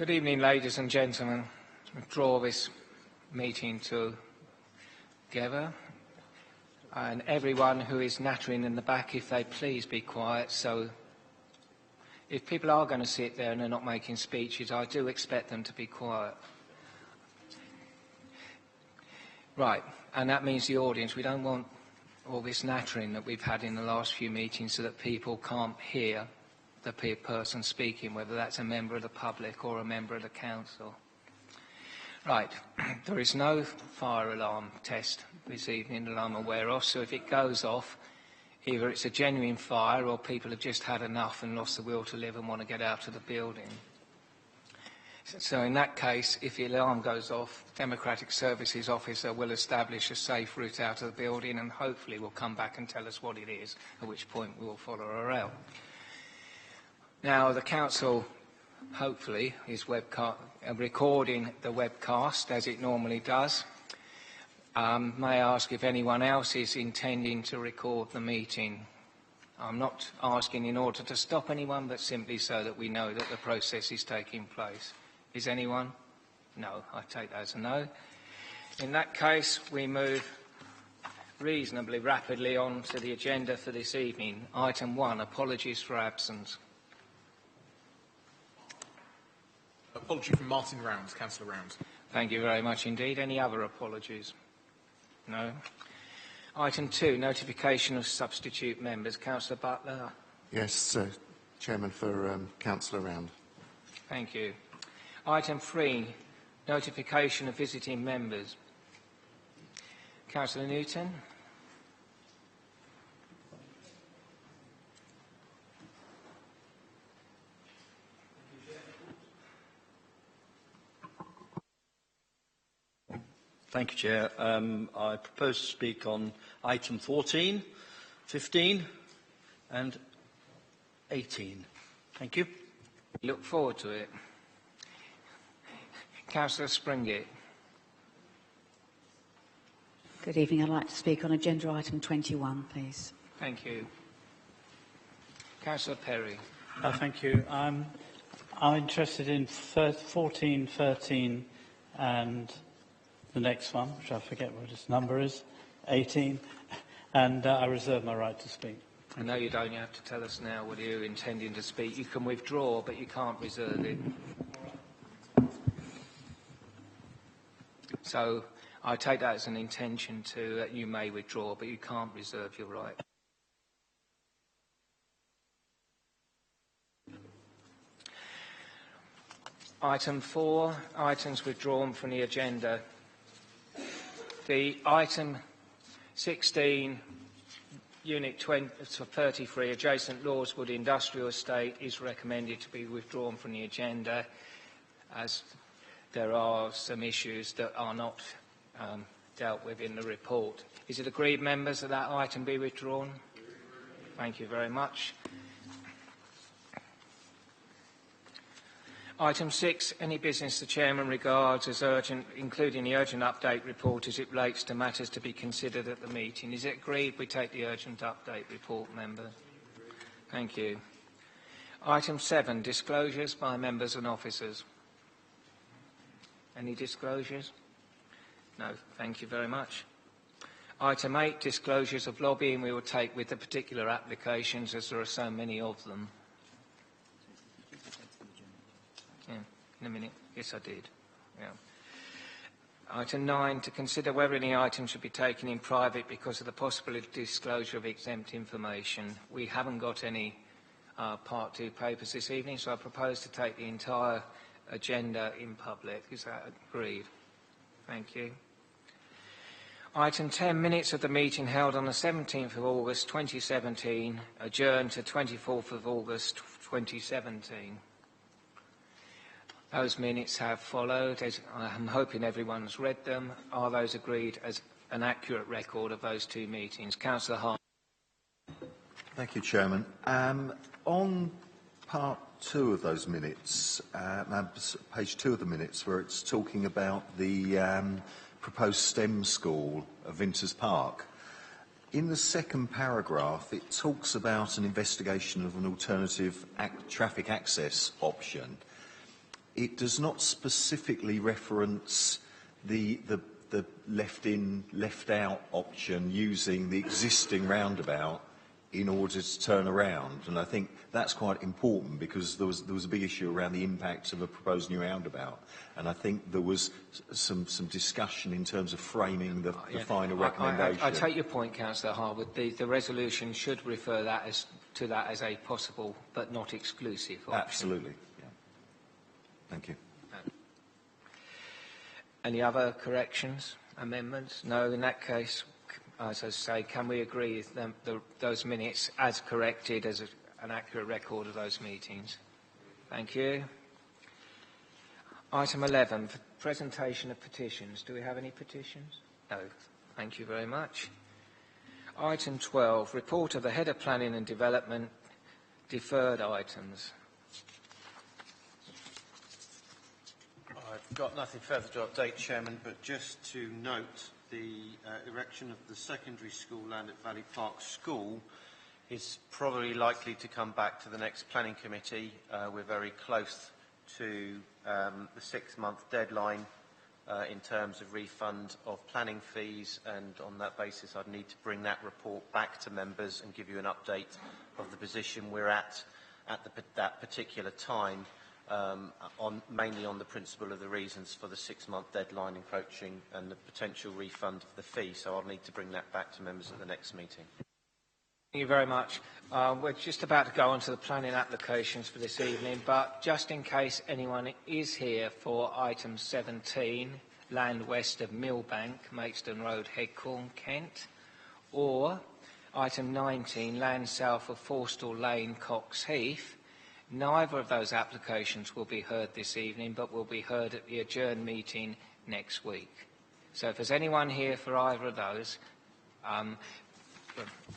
Good evening, ladies and gentlemen. I draw this meeting together. And everyone who is nattering in the back, if they please be quiet. So if people are going to sit there and they're not making speeches, I do expect them to be quiet. Right, and that means the audience. We don't want all this nattering that we've had in the last few meetings so that people can't hear the person speaking, whether that's a member of the public or a member of the council. Right, there is no fire alarm test this evening that I'm aware of, so if it goes off, either it's a genuine fire or people have just had enough and lost the will to live and want to get out of the building. So in that case, if the alarm goes off, the Democratic Services Officer will establish a safe route out of the building and hopefully will come back and tell us what it is, at which point we will follow her out. Now, the Council, hopefully, is recording the webcast, as it normally does. May I ask if anyone else is intending to record the meeting? I'm not asking in order to stop anyone, but simply so that we know that the process is taking place. Is anyone? No, I take that as a no. In that case, we move reasonably rapidly on to the agenda for this evening. Item 1, apologies for absence. Apology from Martin Rounds, Councillor Rounds. Thank you very much indeed. Any other apologies? No. Item 2, notification of substitute members. Councillor Butler. Yes, Chairman, for Councillor Round. Thank you. Item 3, notification of visiting members. Councillor Newton. Thank you, Chair. I propose to speak on item 14, 15 and 18. Thank you. Look forward to it. Councillor Springett. Good evening. I'd like to speak on agenda item 21, please. Thank you. Councillor Perry. Thank you. I'm interested in 14, 13 and the next one, which I forget what its number is, 18, and I reserve my right to speak. I know you don't have to tell us now whether you're intending to speak. You can withdraw, but you can't reserve it. So I take that as an intention that you may withdraw, but you can't reserve your right. Item 4, items withdrawn from the agenda. The item 16, Unit 33, adjacent Lawswood Industrial Estate, is recommended to be withdrawn from the agenda as there are some issues that are not dealt with in the report. Is it agreed, members, that that item be withdrawn? Thank you very much. Item 6, any business the Chairman regards as urgent, including the urgent update report as it relates to matters to be considered at the meeting. Is it agreed we take the urgent update report, members? Thank you. Item 7, disclosures by members and officers. Any disclosures? No, thank you very much. Item 8, disclosures of lobbying we will take with the particular applications as there are so many of them. In a minute. Yes, I did. Yeah. Item 9, to consider whether any item should be taken in private because of the possible disclosure of exempt information. We haven't got any Part 2 papers this evening, so I propose to take the entire agenda in public. Is that agreed? Thank you. Item 10, minutes of the meeting held on the 17th of August 2017, adjourned to 24th of August 2017. Those minutes have followed. I'm hoping everyone's read them. Are those agreed as an accurate record of those two meetings? Councillor Hart. Thank you, Chairman. On part 2 of those minutes, page 2 of the minutes, where it's talking about the proposed STEM school at Vinters Park, in the second paragraph, it talks about an investigation of an alternative traffic access option. it does not specifically reference the left in, left out option using the existing roundabout in order to turn around. And I think that's quite important because there was a big issue around the impact of a proposed new roundabout. And I think there was some discussion in terms of framing the final recommendation. I take your point, Councillor Harwood. The resolution should refer to that as a possible but not exclusive option. Absolutely. Yeah. Thank you. Any other corrections, amendments? No, in that case, as I say, can we agree with those minutes as corrected as an accurate record of those meetings? Thank you. Item 11, presentation of petitions. Do we have any petitions? No. Thank you very much. Item 12, report of the Head of Planning and Development, deferred items. I've got nothing further to update, Chairman, but just to note the erection of the secondary school land at Valley Park School is probably likely to come back to the next planning committee. We're very close to the 6-month deadline in terms of refund of planning fees, and on that basis I'd need to bring that report back to members and give you an update of the position we're at that particular time. Mainly on the principle of the reasons for the 6-month deadline encroaching and the potential refund of the fee. So I'll need to bring that back to members at the next meeting. Thank you very much. We're just about to go on to the planning applications for this evening, but just in case anyone is here for item 17, land west of Millbank, Maidstone Road, Headcorn, Kent, or item 19, land south of Forstall Lane, Cox Heath, neither of those applications will be heard this evening, but will be heard at the adjourned meeting next week. So if there's anyone here for either of those,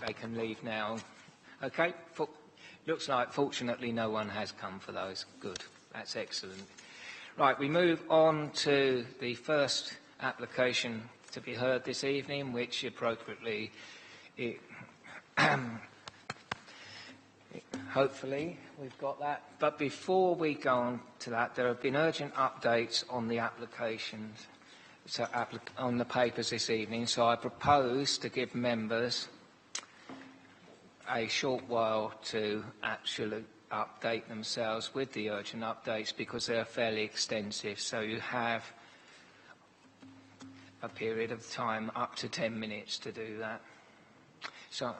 they can leave now. Okay, looks like fortunately no one has come for those. Good, that's excellent. Right, we move on to the first application to be heard this evening, which appropriately, hopefully we've got that. But before we go on to that, there have been urgent updates on the applications, on the papers this evening. So I propose to give members a short while to actually update themselves with the urgent updates because they're fairly extensive. So you have a period of time up to 10 minutes to do that. So